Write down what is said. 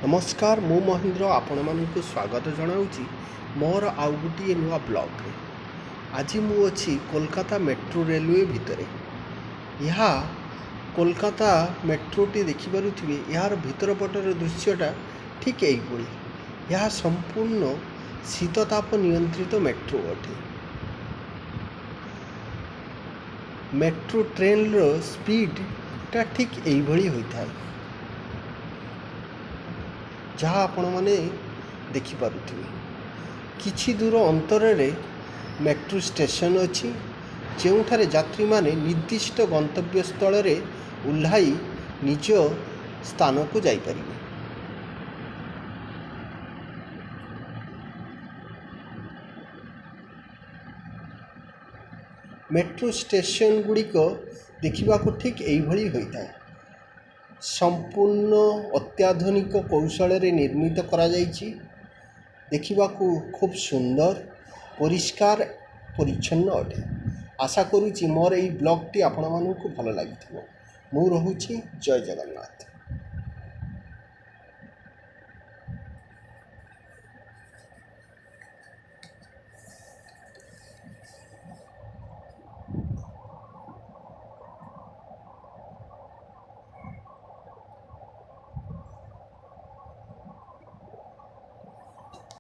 नमस्कार मु महेंद्र आपण मानक स्वागत जनाऊँगी मोर आउ गोटे नुआ ब्लॉग रे। आज मु अच्छी कोलकाता मेट्रो रेलवे भितर। यह कोलकाता मेट्रोटी देखिपे यार भीतर पटर दृश्यटा ठीक यही। यह संपूर्ण शीतताप नियंत्रित मेट्रो अटे। मेट्रो ट्रेन रो स्पीड टा ठीक यही होता है जहाँ आपण मैंने देखिपे। किछि दूर अंतर रे मेट्रो स्टेशन अच्छी जोठारे यात्री माने निर्दिष्ट गंतव्य स्थल रे उल्हाई निज स्थान को जापर। मेट्रो स्टेशन गुड़िक देखा ठीक यही होता है। संपूर्ण अत्याधुनिक कौशल रे निर्मित करा जाइछि। देखा खूब सुंदर परिष्कार परिच्छन्न अटे। आशा करुच्ची मोर यही ब्लॉग टी आपण मानू भल लगी। मु रहुछि। जय जगन्नाथ।